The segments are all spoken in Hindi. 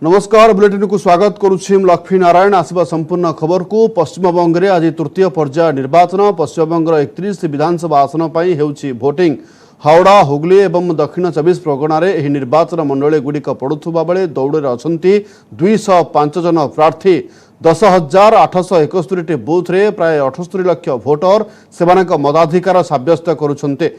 नमस्कार बुलेटिन को स्वागत करुछि लक्ष्मी नारायण आसवा संपूर्ण खबर को। पश्चिमबंग में आज तृतीय पर्याय निर्वाचन। पश्चिमबंगर 31 विधानसभा आसन पर होउछि भोटिंग। हावड़ा हुगली एवं दक्षिण 24 परगना रे निर्वाचन मंडली गुड़िक पड़ुवा बेले दौड़े अच्छा 205 जन प्रार्थी। 10,871 बूथ रे प्राय 78 लाख भोटर से मताधिकार साब्यस्त करुछन्ते।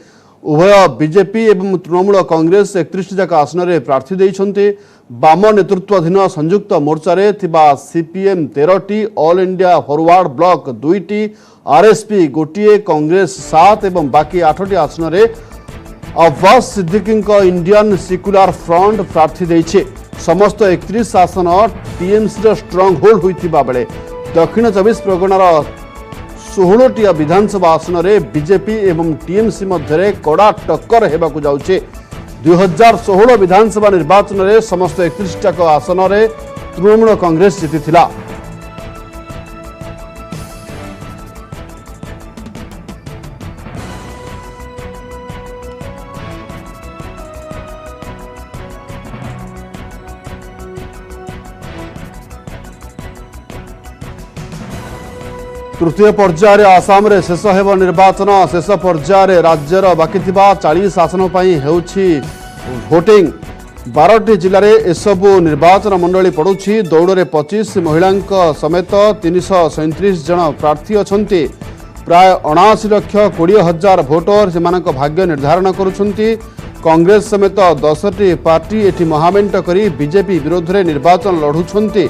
उभय बीजेपी एवं तृणमूल कांग्रेस 31 जाक आसन में प्रार्थी देइछन्ते। बाम नेतृत्वाधीन संयुक्त मोर्चा रे थिबा सीपीएम 13टी, ऑल इंडिया फॉरवर्ड ब्लॉक 2टी, आरएसपी गोटे, कांग्रेस 7 एवं बाकी 8टी आसन में Abbas Siddiqui Indian Secular Front प्रार्थी देइछे। समस्त 31 आसन टीएमसी स्ट्रंग होल्ड होइतिबा बेले दक्षिण 24 परगनार 16टी विधानसभा आसन में बीजेपी एवं टीएमसी मध्य कड़ा टक्कर हेबाकु जाउछे। 2016 विधानसभा निर्वाचन में समस्त 31 टाक आसन में तृणमूल कांग्रेस जीतिथिला। तृतीय पर्यायर आसाम रे शेष हेब निर्वाचन। शेष पर्यायर राज्यर बाकी 40 आसन पर होउछि भोटिंग। 12टी जिले में एसबू निर्वाचन मंडली पड़ुछि। दौड़ 25 महिला समेत 337 जन प्रार्थी अछंती। प्राय 79 लाख 20,000 भोटर से भाग्य निर्धारण करुछंती। कांग्रेस समेत 10टी पार्टी एठी महामेंट करी बीजेपी विरोध में निर्वाचन लढुछंती।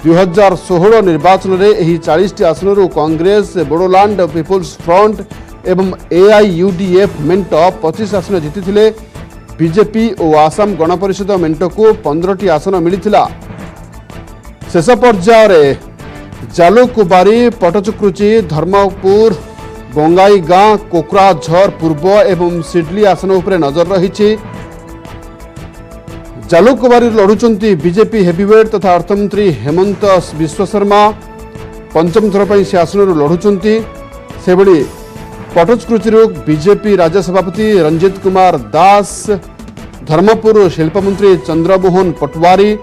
2016 निर्वाचन में यही 40टी आसन कांग्रेस, बोडोलैंड पीपुल्स फ्रंट एवं एआईयूडीएफ मेंट 25 आसन जीति। बीजेपी और आसाम गणपरिषद मेंट को 15टी आसन मिलिथिला। शेष पर्यायर जालुकबारी, पटचुक्रुची, धर्मपुर, बंगाईगाँ, कोकराझर पूर्व एवं सिडली आसन उपरे नजर रही। जालुकबारी लढुचंती बीजेपी हेवीवेट तथा अर्थमंत्री हेमंत विश्व शर्मा। पंचम थर पर से आसन लढुचंती। से भली पटचक्रुची बीजेपी राज्य सभापति रंजित कुमार दास, धर्मपुर शिल्पमंत्री चंद्रमोहन पटवारी,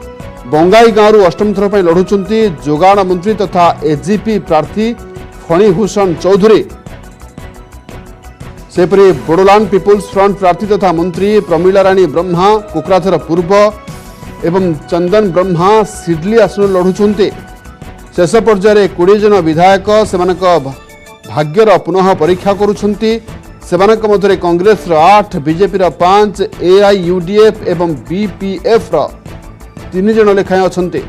बंगाईगाँ अष्टम थर पर लढुचंती जोगाण मंत्री तथा एजीपी प्रार्थी फणीभूषण चौधरी। सेपरी बोडोलैंड पीपुल्स फ्रंट प्रार्थी तथा मंत्री प्रमीला राणी ब्रह्मा कोकराझर पूर्व एवं चंदन ब्रह्मा सिडली आसन लढुचंती। शेष पर्यायर 20 जन विधायक से भाग्यर पुनः परीक्षा करुछंती। सेमानक मध्य कांग्रेस 8, बीजेपी 5, एआईयूडीएफ एवं बीपीएफ 3 जन लेखाएं अछंती।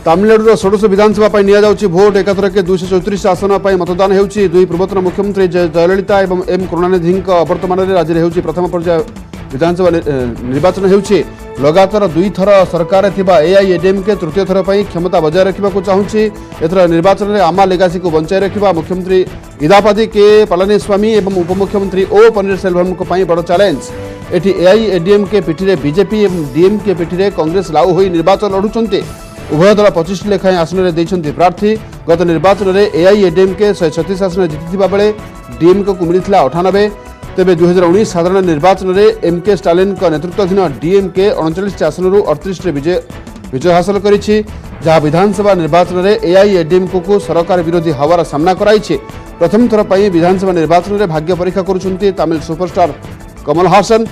तमिलनाडु 16 विधानसभा पर नियाजाउछि भोट। एकाथर के 234 आसन पर मतदान हेउछि। दुई पूर्वतन मुख्यमंत्री जयललिता एवं एम करुणानिधि वर्तमान में राज्य हेउछि प्रथम पर्याय विधानसभा निर्वाचन हेउछि। लगातार 2 थर सरकार थिबा एआईएडीएमके तृतीय थर पर क्षमता बजाय रखा चाहूँगी। एथर निर्वाचन में आमा लेगासी को बंचाई रखा मुख्यमंत्री इदापादी के पलानीस्वामी एवं उपमुख्यमंत्री ओ पन्नीरसेल्वम बड़ चैलेंज। एटी एआईएडीएमके पिठी बीजेपी एवं डीएमके पिठी कांग्रेस लागू होई निर्वाचन लढुचंती। उभय दल 25 लेखाएं आसन में देइछन्ति प्रार्थी। गत निर्वाचन में एआईएडीएमके 136 आसन जीतिथिबा बेले डीएमके को मिलिथिला 98। तेबे 2019 साधारण निर्वाचन में एमके स्टालिन नेतृत्वाधीन डीएमके 39 आसन 38 विजय हासिल करिछि। जहां विधानसभा निर्वाचन में एआईएडीएमके को सरकार विरोधी हवार सामना कराइछि। प्रथम थर पर विधानसभा निर्वाचन में भाग्य परीक्षा करुछन्ति तमिल सुपरस्टार कमल हासन।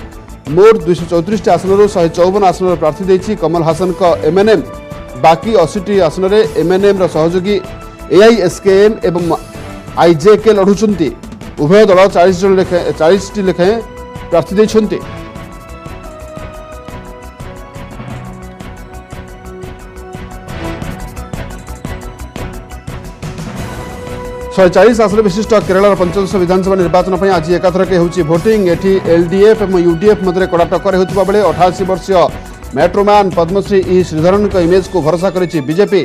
मोट 234 आसन 154 आसन प्रार्थी देइछि कमल हासन एमएनएम। बाकी 80टी आसन में एमएनएम सहयोगी एआईएसकेएम एवं आईजेके लढुचंती। उभय दल 40टी लेखाएं प्रार्थी देइछन्ति। शहे 40 आसन विशिष्ट केरल पंचदश विधानसभा निर्वाचन पर आज एकाथर के होउछि भोटिंग। एठी एलडीएफ एवं यूडीएफ मध्य कड़ा टक्कर होउथिबा बेले 88 वर्षीय मेट्रोमैन पद्मश्री ई श्रीधरन इमेज को भरोसा करिछि बीजेपी।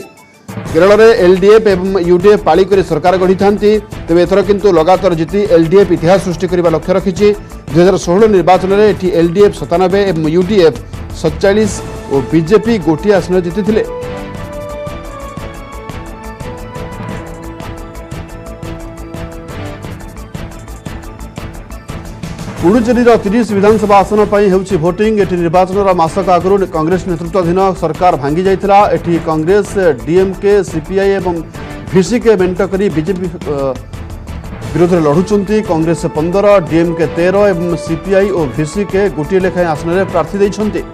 केरल में एलडीएफ एवं यूडीएफ पाली कर सरकार गढ़ी था। तेज एथर किंतु लगातार जीति एलडीएफ इतिहास सृष्टि करने लक्ष्य रखी। 2016 निर्वाचन में एटी एलडीएफ 97 एवं यूडीएफ 47 और बीजेपी गोटे आसन जीति। पुडुचेरी 30 विधानसभा आसन पर होउछि भोटिंग। एटी निर्वाचन मासक आगु कांग्रेस नेतृत्वाधीन सरकार भांगी जाइथिला। एटी कांग्रेस डीएमके सीपीआई एवं भिसीके मेंट करी बीजेपी विरोध में लड़ुंट। कांग्रेस 15 डीएमके 13 एवं सीपीआई और भिसीके गोटे लेखाएं आसन में प्रार्थी देइछन्ति।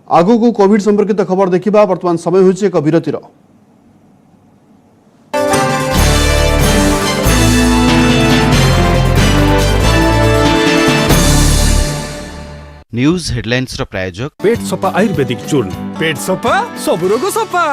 आगु को कोविड संपर्कित खबर देखिबा। वर्तमान समय होइछि एक विरतिर। न्यूज हेडलाइंस रो प्रायोजक पेट सफा आयुर्वेदिक चूर्ण। पेट सफा सब रोग सफा।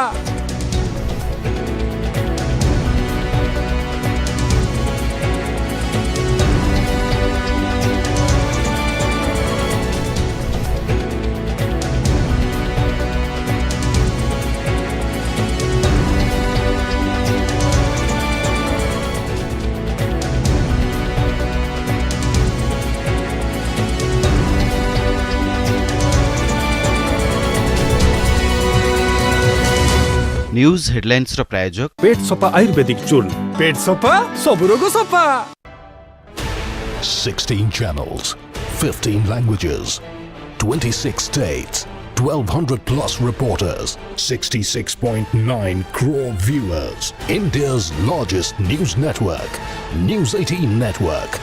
न्यूज हेडलाइंस रो प्रायोजक पेट सफा आयुर्वेदिक चूर्ण। पेट सफा सब रोग सफा। 16 channels, 15 languages, 26 states, 1200 plus reporters, 66.9 crore viewers. India's largest news network, News 18 Network.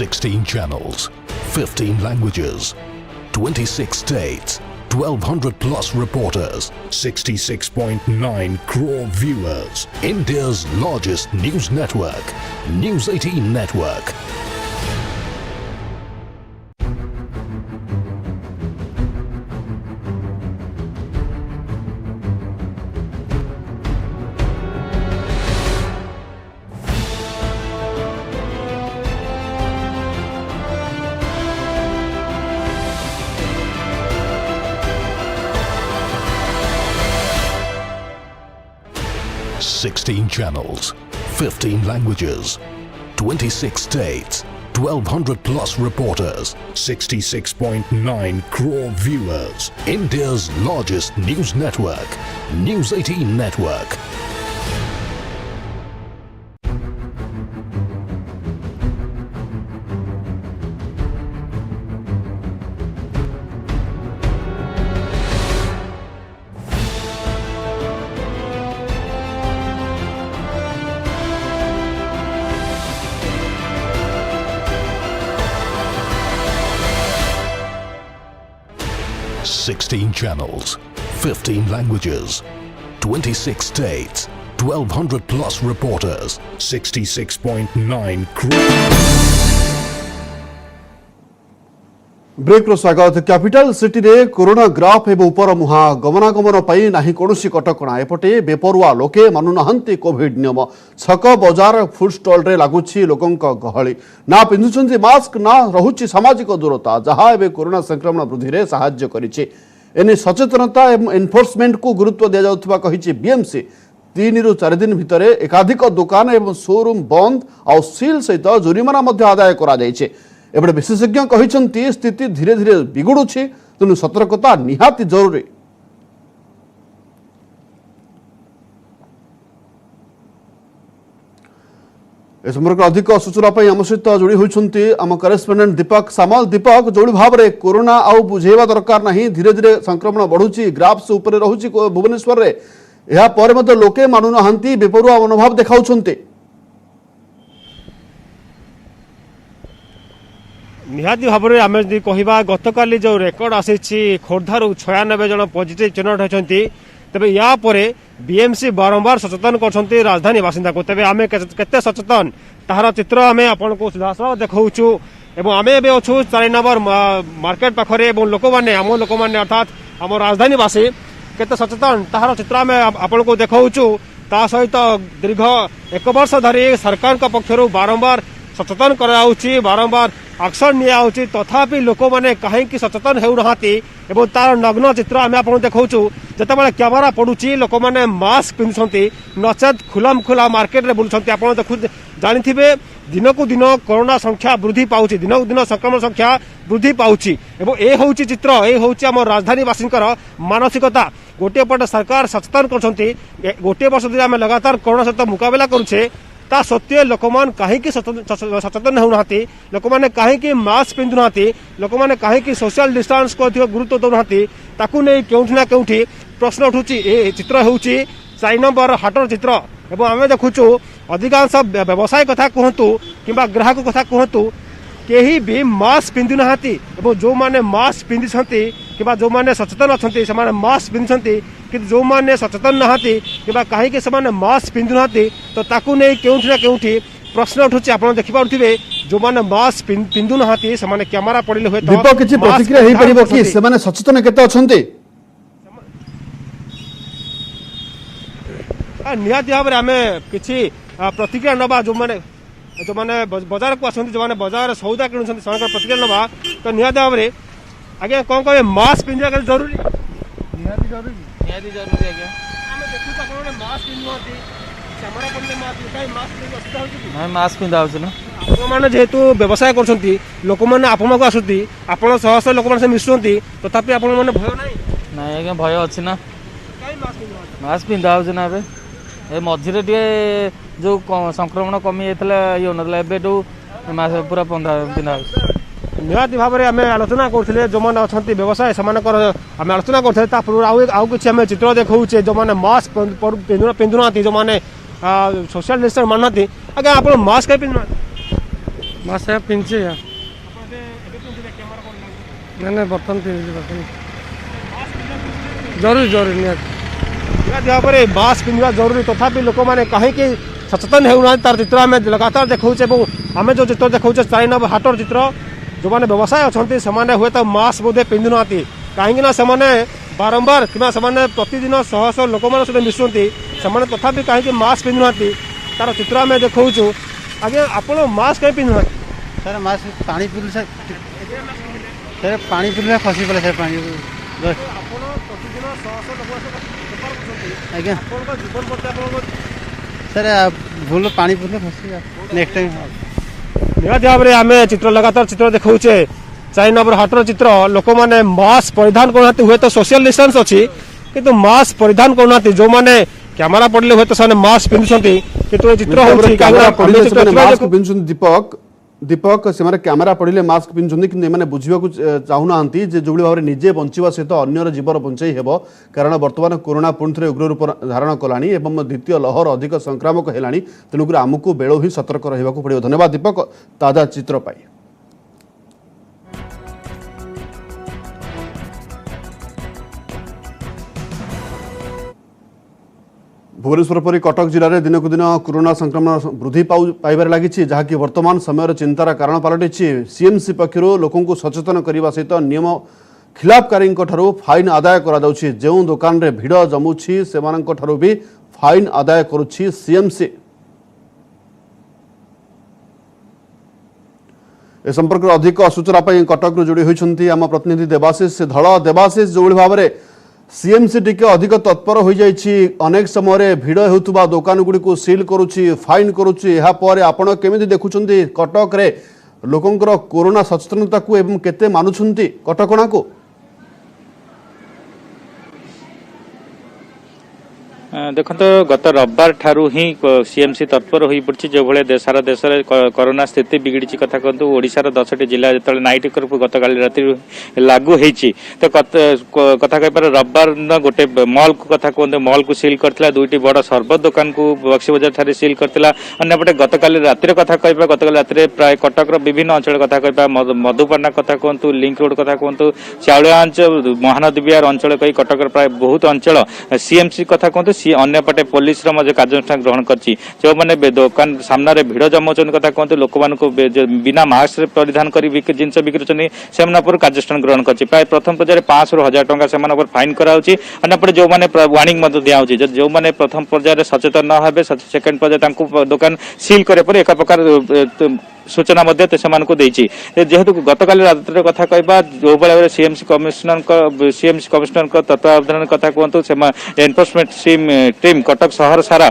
Sixteen channels, 15 languages, 26 states, 1200 plus reporters, 66.9 crore viewers. India's largest news network, News 18 Network. Sixteen channels, 15 languages, 26 states, 1200 plus reporters, 66.9 crore viewers. India's largest news network, News 18 Network. Sixteen channels, 15 languages, 26 states, 1200 plus reporters, 66.9 crore. Break रो स्वागत। कैपिटल सिटी रे कोरोना ग्राफ एवं उपर मुहा गमनागमन पाई नाही कोनोसी कटकणा। एपटे बेपरुआ लोके मानु नहंती कोविड नियम। छक बाजार फूड स्टॉल रे लागुछि लोकंक गहली। ना पिंधुछंती मास्क ना रहुछि सामाजिक दूरता, जहा एबे कोरोना संक्रमण वृद्धि रे सहाय्य करिछि। एने सचेतनता एवं एनफोर्समेंट को गुरुत्व दिया जाउथबा कहिछि बीएमसी। 3 ରୁ 4 दिन भितर एकाधिक दुकान एवं शोरूम बंद और सील सहित जुरिमाना मध्य आदाय करा जायछि। एबे विशेषज्ञ कहिसंती स्थिति धीरे धीरे बिगुडुछि, तेणु सतर्कता निहाती जरूरी। ए संपर्क अधिक सूचना आम सहित जोड़ी होती आम करेस्पोंडेंट दीपक सामल। दीपक, जो भाव में कोरोना आउ बुझेवा दरकार नहीं, धीरे धीरे संक्रमण बढ़ुची, ग्राफ्स ऊपर रहुची भुवनेश्वर रे, या पर मते लोके मानु नहंती, बेपरुआ मनोभाव देखाउछंती। निहाती भाव में आम जदि कहवा गतकाली जो रेकर्ड आसी खोर्धार 96 जन पॉजिटिव चिन्हट होती, तेबे या परे बीएमसी बारंबार सचेतन करछंती राजधानी बासिंदा को। तेबे आमे केते सचेतन ताहार चित्र आमे आपन को सुधासरा देखाउछु। एवं आमे एबे अछु 4 नंबर मार्केट पाखरे एवं लोक माने आम लोक माने अर्थात आम राजधानी बासी केते सचेतन ताहार चित्र आम आपण को देखाऊचु ता सहित दीर्घ 1 वर्ष धरी सरकार पक्षर बारंबार सचेतन कराउछि बारंबार एक्शन नियाउछि तथापि लोक मैंने कहीं सचेतन होना एवं तार नग्न चित्र आम आप देखाऊचु जितेबाला कैमेरा पड़ुछि लोक मैंने मास्क पिंधुछंती नचेत खुलम खुला मार्केट रे बुलुछंती आप जानिथिबे दिनकू दिन कोरोना संख्या वृद्धि पाउछि दिनकू दिन संक्रमण संख्या वृद्धि पाउछि एवं ए होउछि चित्र ए होउछि आम राजधानी वासींकर मानसिकता गोटे पटे सरकार सचेतन करछंती गोटे वर्ष धरि आम लगातार कोरोना सहित मुकाबला करुछे ता सत्य लोक मान कहीं सचेतन होना लोक मैंने कहीं मास्क पिंधुना लोक मैंने कहीं सोशल डिस्टेंस को अधिक गुरुत्व दौना ताकू नहीं केउठी ना केउठी प्रश्न उठुची ए चित्र होउची 4 नंबर हाटर चित्र एवं आम देखुचु अधिकांश व्यवसाय कथा कहतु किंबा ग्राहक कथा कहतु केही भी मास्क पिंधु नाहांती एवं जो माने मास्क पिंधिसंती किंबा जो माने सचेतन अछंती से माने मास्क पिंधिसंती कि जो माने सचेतन नाहांती किंबा काहे के से माने मास्क पिंधु नाहांती तो ताकू नै केउठी ना केउठी प्रश्न उठुची आपण देखि पाउथिबे जो माने मास्क पिंधु नाहांती से माने कैमरा पडिले होय तो दीपक किछि प्रतिक्रिया हेई परिबो कि से माने सचेतन केते अछंती निहाती भाव में आम किसी प्रतिक्रिया नवा जो मैंने बाजार को आसती जो मैंने बाजार सौदा किणुंट से प्रतिक्रिया नवा तो निहाती भाव में आज्ञा कौन कहे मास्क पिंधा जरूरी निहाती जरूरी आज्ञा मास्क पिंधा मैंने जेहेतु व्यवसाय कर लोक मैंने आपको आसती आप शह शह लोक मैंने मिशुंट तथापि आप भय ना आज्ञा भय अच्छी ना मास्क पिंधा ना ए ए मझिरे टे जो संक्रमण कमी जाता ये ना पूरा पिंधा निहाती भाव में आम आलोचना करते जो मैंने अच्छा व्यवसाय से आम आलोचना करते आउ कि चित्र देखाऊे जो मैंने मास्क पिंधुना जो मैंने सोशल डिस्टेंस मानना आज्ञा आप मास्क पिंधुना मास्क पिंधे ना बर्तन पिंधे जरूरी जरूरी निहाती भाव में मास्क पिंधा जरूरी तथापि लोक मैंने कहीं सचेतन होना तार चित्र आम लगातार देखाऊे आम जो चित्र देखाऊे 4 नंबर हाटर चित्र जो मैंने व्यवसाय अच्छा से हुए तो मास्क बोधे पिंधुना कहीं से बारंबार कि प्रतिदिन शह शह लोक सहित मिशुंट से तथापि कहीं मास्क पिंधुना तार चित्र आम देखाऊँ आज्ञा आप मास्क कहीं पिंधुना सर मास्क पानी पिले सर पानी पिले खसी पड़े सर पानी आज्ञा सर भूल पानी पिले खसी नेक्स्ट टाइम निहाती भाव में आम चित्र लगातार चित्र देखाऊे 4 नंबर हाटर चित्र लोक मैंने मास्क परिधान करना हुए तो सोशल डिस्टेंस अच्छी किंतु मास्क परिधान करना जो मैंने कैमेरा पड़े हुए तो से मास्क पिंधुंट किंतु पिंधुछंती दीपक से कैमेरा पड़े मास्क पिंधुछंती कि एमाने बुझिबाकू चाहुना जे जो भाव में निजे बंचिबा सहित अन्यर जीवन बंचाई हेबो कारण वर्तमान कोरोना पुणी थे उग्र रूप धारण कलानी एवं द्वितीय लहर अधिक संक्रामक हेलानी तेणुक आमको बेलो ही सतर्क रहा पड़ो। धन्यवाद दीपक ताजा चित्र पाई। भुवनेश्वर परी कटक जिले में दिनकू दिन कोरोना संक्रमण वृद्धि पाइबार लगी जहाँकि वर्तमान समय चिंतार कारण पलटि सीएमसी पक्षर लोक सचेतन करने सहित नियम खिलाफकारी फाइन आदाय कर जो दुकान रे भिड़ जमुची से भी फाइन आदाय करुछि सीएमसी। ए संपर्क में अधिक सूचना कटक जोड़ी होती आम प्रतिनिधि देवाशीष धड़। देवाशीष जो भाव में सीएमसी टिके अधिक तत्पर हो जाइछि अनेक समय भिड़ होउतबा दुकान गुडी को सील करुछि फाइन करुछि एहा परे आपण केमिति देखुछन्ती कटक रे लोकंकर कोरोना सचेतनता को एवं केते मानुछन्ती कटकणा को देखो गत रविवार ठारू ही सीएमसी तत्पर हो पड़ी जो भाई सारा देश में कोरोना स्थिति बिगड़ी कथा कहतु ओडिशार 10टी जिला जो नाइट कर्फ्यू गत काली राति लागू होती तो कथा कहीपर रविवार दिन गोटे मॉल को कथा कहते मॉल को सील करता 2टी बड़ सरबत दुकान को बक्सी बजार ठारे सील करता अंपटे गत काली रातिर कथा कह गत काली राति प्राय कटक विभिन्न अंचल कथा कह मधुपाटना कथा कहतु लिंक रोड कथा कहतु चाउलिया अंचल महानदी बिहार अंचल कही कटक प्राय बहुत अंचल सीएमसी कथा कहतु अन्यपटे पुलिस कार्यानुष्ठान ग्रहण करछि जो माने दुकान सामने भिड़ जमाउछन कथा कहतु लोक मानक बिना मास्क परिधान करी जिनस बिक्री से कार्यानुष्ठान ग्रहण करछि प्राय प्रथम पर्यायर 500 ରୁ 1000 टंका से फाइन कराउछि अन्यपटे जो माने वार्निंग मत दिया होछि जो माने प्रथम पर्यायर सचेतन न हेबे सेकंड पर्यायर तांको दुकान सील करे पर एक प्रकार सूचना जेहेतु गतकाली रात्रि कथा कहबा जो भाव सीएमसी कमिशनर तत्वावधान कथा कहतु एनफोर्समेंट टीम कटक शहर सारा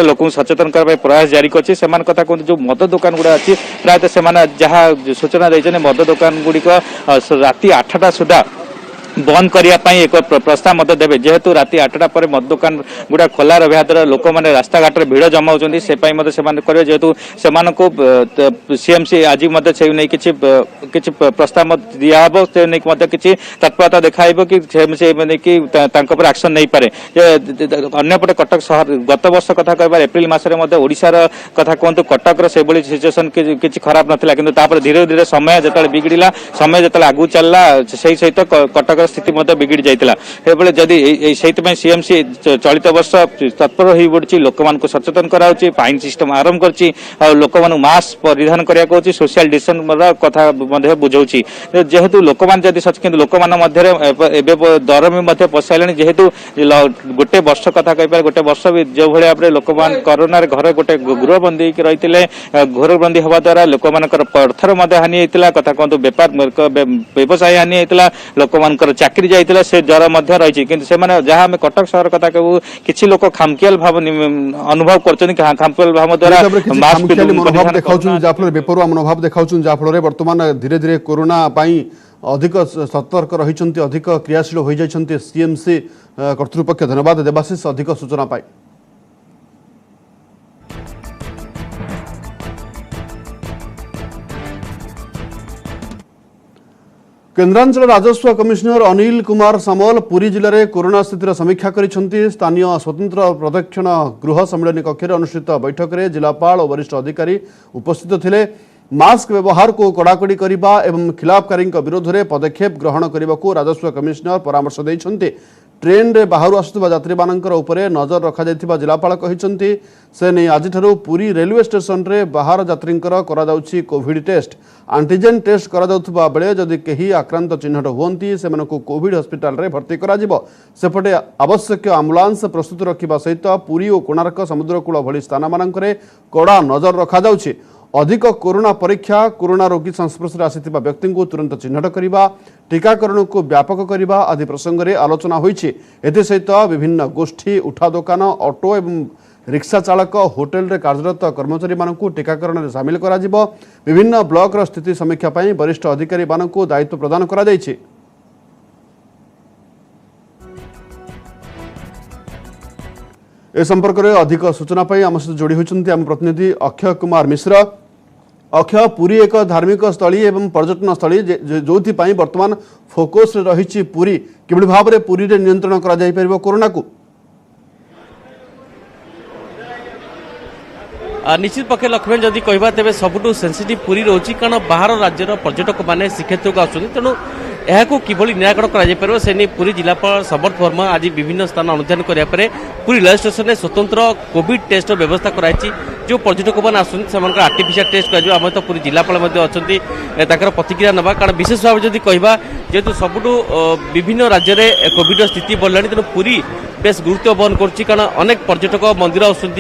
लोक सचेतन करने प्रयास जारी कर कथा कहते जो मद दुकान गुड़ा अच्छी प्रायतः से जहाँ सूचना देते मद दुकान गुड़िक राति 8टा सुधा बंद करने एक प्रस्ताव मत देवे जेहेतु राति 8टा पर मद दुकान गुड़ा खोला रहा द्वारा लोक मैंने रास्ता घाट में भिड़ जमाऊँ से करेंगे जेहेतु से सीएमसी आज किसी प्रस्ताव मत दिहब से कि तत्परता देखा कि एक्शन नहीं पारे अन्यपटे कटक शहर गत वर्ष कथा कह एप्रिल मसरे ओडिशार कथा कहतु कटक से सिचुएसन किसी खराब नाला कि धीरे धीरे समय जो बिगड़ा समय जो आगू चलला से सहित कटक स्थिति बिगड़ जाता जदि सीएमसी चलित वर्ष तत्पर हो पड़ी लोक सचेतन कराऊँच फाइन सिस्टम आरंभ कर लोक मास्क परिधान करने सोशल डिस्टेंस कथा बुझाऊँच जेहेतु लोक लोक दर भी पशाइले जेहेतु गोटे वर्ष कथा कह गोटे वर्ष भी जो भाव में लोक कोरोना घर गोटे गृहबंदी रही गृहबंदी हवा द्वारा लोक अर्थर हानि होता कथा कहतु व्यवसाय हानि होता लोक चाकरी जाइतिला से ज्वर रही जहाँ कटक शहर कथा कहू किसी लोक खामखियाल भाव अनुभव कर भाव द्वारा मनोभाव देखा बेपरुआ मनोभाव देखा जहाँफल बर्तमान धीरे धीरे कोरोना अधिक सतर्क रही अधिक क्रियाशील हो जाती सीएमसी कर्तृपक्ष धन्यवाद देवाशीष अधिक सूचना पाई। केन्द्रांचल राजस्व कमिशनर अनिल कुमार सामल पुरी जिले में कोरोना स्थितिर समीक्षा करिसेंति। स्थानीय स्वतंत्र प्रदक्षिण गृह सम्मेलन कक्ष अनुष्ठित बैठक में जिलापाल और वरिष्ठ अधिकारी उपस्थित थिले। मास्क व्यवहार को कड़ाकड़ी करने एवं खिलाफकारी विरोध में पदक्षेप ग्रहण करने को राजस्व कमिशनर परामर्श देइछन्ति। ट्रेन रे बाहर आसुवा यात्री मानकर उपरे नजर रखा जायतिबा जिलापाल कहिसन्ति। से नहीं आज पुरी रेलवे स्टेशन रे बाहर यात्रींकर करा जाउछि कोविड टेस्ट एंटीजन टेस्ट करा जाउथबा बेले जदि केही आक्रांत चिन्हट हुअन्ति सेमानकु कोविड हॉस्पिटल रे भर्ती करा जिवो। सेपटे आवश्यक एम्बुलेंस प्रस्तुत रखिबा सहित पुरी और कोणार्क समुद्रकूल भली स्थान मानकरे कड़ा नजर रखा जाउछि। अधिक कोरोना परीक्षा कोरोना रोगी संस्पर्श आसिथिबा व्यक्ति को तुरंत चिन्हट करने टीकाकरण को व्यापक करने आदि प्रसंग में आलोचना होइछि। एसहित विभिन्न गोष्ठी उठा दुकान ऑटो एवं रिक्शा चालक होटेल रे कार्यरत कर्मचारी मानकु टीकाकरण में सामिल करा जिवो। विभिन्न ब्लॉक रो स्थिति समीक्षा पई वरिष्ठ अधिकारी मानकु दायित्व प्रदान करा जायछि। ए संपर्क में अधिक सूचना पाई आम सहित जोड़ी होती आम प्रतिनिधि अक्षय कुमार मिश्र। अक्षय पुरी एक धार्मिक स्थली एवं पर्यटन स्थली जो बर्तमान फोकस रही पुरी किभली भाव में पुरी रे नियंत्रण करा जाय परिबो कोरोना को। निश्चित पक्षे लक्ष्मण जदि कहबा तेबे सबुठु सेंसिटिव पुरी रोची कारण बाहर राज्यर पर्यटक माने श्रीक्षेत्र को आसुनी तेणु यह किभली निराकरण कर से नहीं पुरी जिलापाल समर्थ वर्मा आज विभिन्न स्थान अनुधान करने पुरी रेल स्टेशन में स्वतंत्र कोविड टेस्ट व्यवस्था कराई जो पर्यटक मैंने आसुँच आर्टिफिशियल टेस्ट कर तो पुरी जिलापाल अच्छा प्रतिक्रिया ना कारण विशेष भाव जब कहवा जेहेतु सबुठु विभिन्न राज्य में कोविड स्थिति बढ़ला तेणु पुरी बेस गुरुत्व बहन कर अनेक पर्यटक मंदिर आसुँच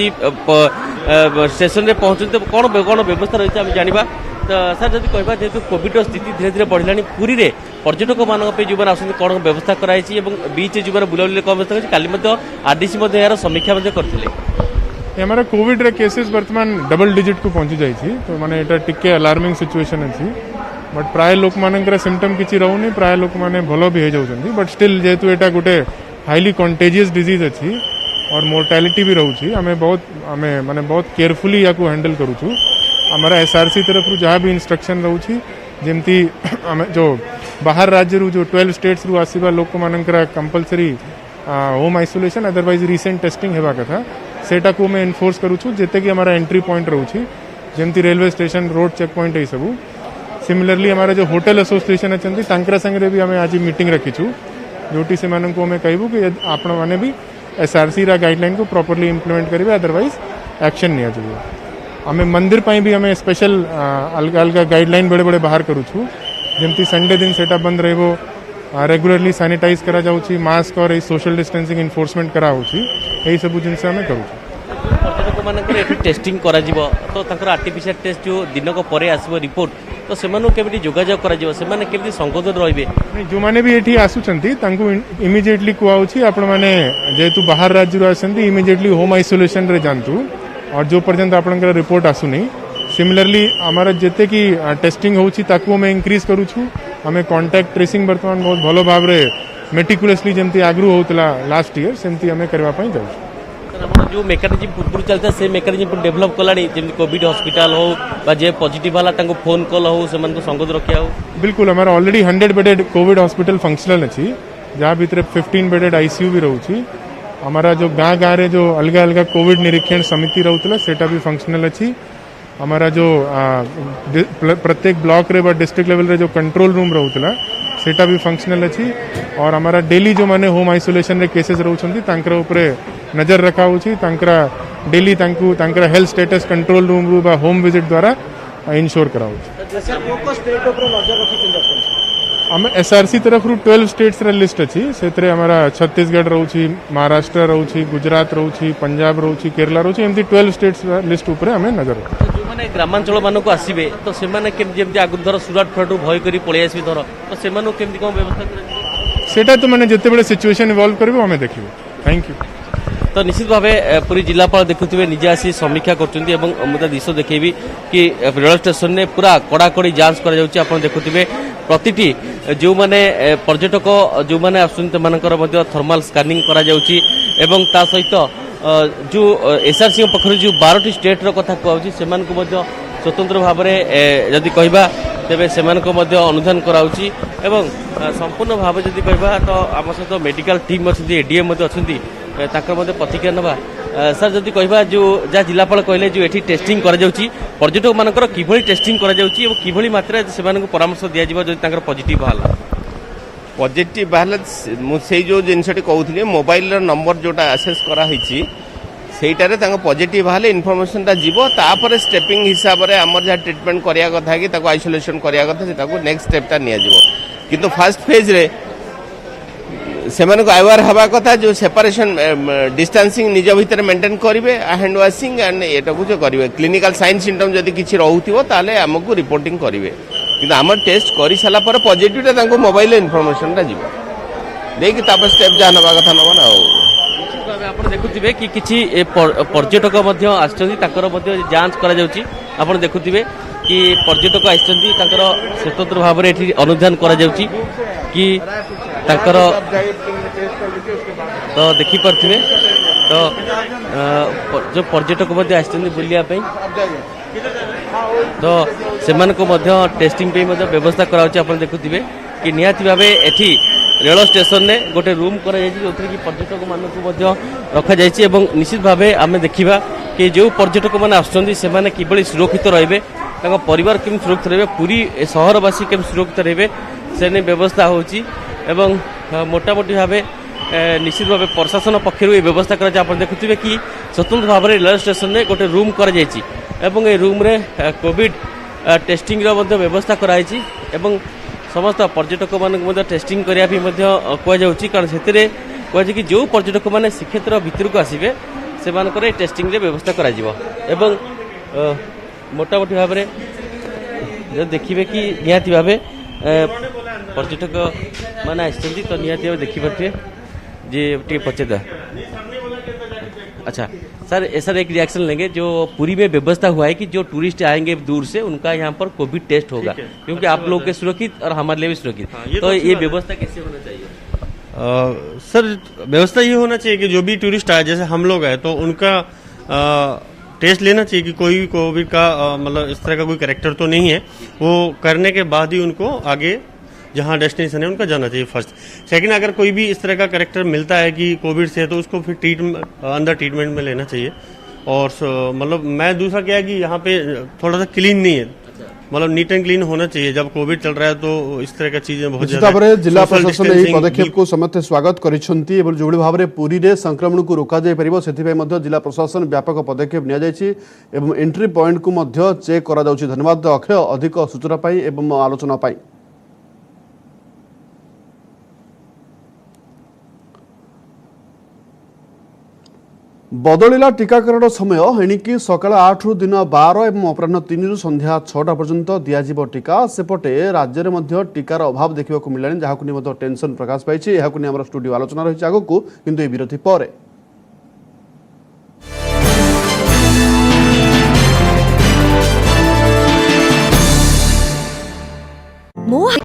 स्टेशन में पहुँचते कौन कौन व्यवस्था रही है जाना तो सर जब कहवा जेहेतु कोविड स्थिति धीरे धीरे बढ़ला पुरी में पर्यटक मानक जो मैंने आसुँच कौन व्यवस्था कराई बीच जो मैंने बुलाबुली कौन व्यवस्था काली आरडीसी यार समीक्षा करते हमारा कोविड रे केसेस वर्तमान डबल डिजिट को पहुंची जाइए तो माने एटा टिके अलार्मिंग सिचुएशन अच्छी बट प्राय लोक मानकर सिम्पटम किसी रोनी प्राय लोक माने भलो भी हो जाउछन्ती बट स्टिल जेहेतु एटा गोटे हाईली कंटेजियस डिजीज अच्छी और मोर्टालिटी भी रोची हमें बहुत केयरफुली या हैंडल करूछु। हमारा एसआरसी तरफ जहाँ भी इंस्ट्रक्शन रोची जेमती जो बाहर राज्य जो 12 स्टेट्स रु आसीबा लोक मानकर compulsory home isolation otherwise recent testing हेबा कथा सेटा को मैं एनफोर्स करूछु जेते कि हमारा एंट्री पॉइंट रोची जेमती railway station road check point ये सब। सिमिलरली हमारा जो होटल एसोसिएशन अच्छा तांकरा संगे भी हमें आज मीटिंग रखीछु जोटी से मानक हमें कहबू कि आपण माने भी एसआरसी रा गाइडलाइन को प्रॉपर्ली इंप्लीमेंट करेंगे अदरवाइज एक्शन नहीं चाहिए आम मंदिर पाई भी आम स्पेशल अलग अलग गाइडलाइन बेले बेले बाहर करूँ जमती संडे दिन सेटा बंद रहो रेगुलरली सैनिटाइज करा जाउछि मास्क और सोशल डिस्टेंसिंग इनफोर्समेंट करा होछि एही सब जिनस आम करूँ पर्यटक मानकर एठी टेस्टिंग करा जिवो तो तांकर आर्टिफिशियल टेस्ट जो दिनक परे आसीबो रिपोर्ट तो सेमानु केमिति जोगाजोग करा जिवो सेमाने केमिति संगोद रहबे जो माने भी एठी आसुचंती तांको इमिडिएटली कुआउछि आपण माने जेतु बाहर राज्य रो आसंती इमिडिएटली होम आइसोलेशन रे जानतु और जो पर्यंत आपनकर रिपोर्ट आसुनी सिमिलरली हमारा जेते की टेस्टिंग होछि ताकू हम इंक्रीज करू छु हमें कांटेक्ट ट्रेसिंग वर्तमान बहुत भलो भाव रे मेटिकुलसली जेमती आगरू होतला लास्ट ईयर सेमती हमें करबा पई जाउ जो मेकानिजम पूर्व चलता से मेकानिजम डेभलप कलानी जमी कोविड हॉस्पिटल हो बा जे पॉजिटिव वाला तांको फोन कॉल हो से को संगत रखिया हो बिल्कुल हमारा already 100 bedded Covid hospital functional अछि जहाँ भीतर 15 बेडेड आईसीयू भी रहउछि हमारा जो गाँ गाँ रे जो अलग अलग कोविड निरीक्षण समिति रहउतला सेटा भी फंक्शनल अछि हमारा जो प्रत्येक ब्लॉक रे बा डिस्ट्रिक्ट लेवल रे जो कंट्रोल रूम रहउतला सेटा भी फंक्शनल अछि और हमारा डेली जो माने होम आइसोलेशन रे केसेस रहउछंती तांकरा ऊपर नजर रखा होछि तांकरा डेली तांकु तांकरा हेल्थ स्टेटस कंट्रोल रूम रू बा होम विजिट द्वारा इंश्योर करा होछि हम एसआरसी तरफ 12 स्टेट्स रे लिस्ट अछि सेतरे हमारा छत्तीसगढ़ रहउछि महाराष्ट्र रहउछि गुजरात रहउछि पंजाब रहउछि केरला रहउछि एमती 12 स्टेट्स लिस्ट ऊपर हमें नजर जो माने ग्रामांचल मानको आसीबे तो से माने केम जेमती आगु धर सुराट फटू भय करी पळे आसी धर तो से मानो केमती कोन व्यवस्था करे सेटा तो माने जते बेले सिचुएशन इवॉल्व करबो हमें देखिबो थैंक यू तो निश्चित भाव पूरी जिलापाल देखुवे निजे आसी समीक्षा कर मुझे दृश्य देखेबी कि रेल स्टेशन ने पूरा कड़ाकड़ी जांच कर देखुवे प्रतिटी जो माने पर्यटक जो माने आसुमानकर थर्माल स्कानिंग करा जाउची एवं ता सहित जो एसआरसी पक्षर जो 12टी स्टेट रो कथा कहउची सेमान को स्वतंत्र भाव में जदि कहबा तेबे सेमान को अनुधान कराउची एवं संपूर्ण भाव जदि कहबा तो आम सहित मेडिकल टीम अच्छी एडीएम अच्छी प्रतिक्रिया नवा सर जदि कहबा जो जहाँ जिलापाल कहले जो एठी टेस्टिंग करा जाउची पर्यटक मानकर किभली टेस्टिंग करा जाउची एवं किभली मात्रा सेमानक परामर्श दिया जिवो जदि तांकर पॉजिटिव बाहला पॉजिटिव बाहला से जो जिनसटी कहउथिले मोबाइल नंबर जोटा एक्सेस करा हिची सेटारे तांको पॉजिटिव बाहले इन्फॉर्मेशन ता जीवो तापर स्टेपिंग हिसाब रे हमर जा ट्रीटमेंट करिया कथा कि ताको आइसोलेशन करिया कथा सेटाको नेक्स्ट स्टेप ता निया जीवो किंतु फर्स्ट फेज रे सेमान को अवेयर हवा कथा जो सेपरेशन डिस्टेंसिंग निज भीतर मेंटेन करेंगे हैंड वाशिंग एंड एटा को जो करेंगे क्लिनिकल साइन सिम्पटम जदि किसी रहउथिबो ताले हमको रिपोर्टिंग करेंगे किंतु आम टेस्ट कर सारा पर पॉजिटिव तांको मोबाइल इन्फॉर्मेशन ता जीवो देकी तापर स्टेप जा नवा कथा नबा ना आप देखुथिबे कि किछि पर्यटक मध्य आछथि ताकर मध्य जांच करा जाउची आपण देखुथिबे कि पर्यटक आछथि ताकर स्वतंत्र भाव रे एठी अनुधान करा जाउची कि ताकर तो देखि परथिबे तो जो पर्यटक मध्य आछथि बुलिया पई तो सेमान को मध्य टेस्टिंग पे मध्य व्यवस्था करा होची आपण देखुथिबे कि निहाती भाबे एठी रेल स्टेशन ने गोटे रूम करा जायछि जोथि कि पर्यटक मानक मध्य रखा जायछि एवं निश्चित भाबे आमे देखिबा कि जो पर्यटक माने आछथि से माने किबळी सुरक्षित रहबे ताको परिवार केम सुरक्षित रहबे पूरी शहरवासी केम सुरक्षित रहबे सेने व्यवस्था होची एवं मोटामोटी भाबे निश्चित भाव प्रशासन पक्षर ये व्यवस्था कर देखुए कि स्वतंत्र भाव में रेल स्टेशन में गोटे रूम कर रूम रे कोविड टेस्टिंग व्यवस्था कराई समस्त पर्यटक मान टेस्टिंग करने कहुच्छी कारण से कहुच्छे कि जो पर्यटक मैंने श्रीक्षेत्र भितर को आसवे से टेस्टिंग रे व्यवस्था करा मोटामोटी भाव में देखिए कि निहाती भाव पर्यटक मैंने आसती तो निहाती भाव देखिपे जी टे पचेदा अच्छा सर एक रिएक्शन लेंगे जो पूरी में व्यवस्था हुआ है कि जो टूरिस्ट आएंगे दूर से उनका यहाँ पर कोविड टेस्ट होगा क्योंकि आप लोग के सुरक्षित और हमारे लिए भी सुरक्षित तो ये व्यवस्था कैसे होना चाहिए सर व्यवस्था ये होना चाहिए कि जो भी टूरिस्ट आए जैसे हम लोग आए तो उनका टेस्ट लेना चाहिए कि कोई कोविड का मतलब इस तरह का कोई कैरेक्टर तो नहीं है वो करने के बाद ही उनको आगे जहाँ डेस्टिनेशन है उनका जाना चाहिए फर्स्ट। सेकंड अगर कोई भी इस तरह का कैरेक्टर मिलता है कि कोविड से तो उसको फिर अंदर ट्रीटमेंट में लेना चाहिए और मतलब मैं दूसरा क्या है कि यहाँ पे थोड़ा सा क्लीन नहीं है मतलब नीट एंड क्लीन होना चाहिए। जब कोविड चल रहा है तो इस तरह की चीजें बहुत निश्चित भाव में जिला प्रशासन यही पदक्षेप को समस्त स्वागत करिसेंती एवं जो भाव में पुरी रे संक्रमण को रोका जाय परिबो सेति मध्य जिला प्रशासन व्यापक पदक्षेप निया जायछि एवं एंट्री पॉइंट को मध्य चेक करा जाउछि। धन्यवाद अक्षय अधिक सूचना पाई एवं आलोचना पाई। बदलिला टीकाकरण समय एणिकी सकाळ 8 रु दिन 12 एवं अपराह्न 3 रु संध्या 6टा पर्यंत दियाजिब टीका। सेपटे राज्य में मध्य टीकार अभाव देखा मिलानी जहां टेंशन प्रकाश पाई। स्टूडियो आलोचना रही आगक किंतु विरति पर।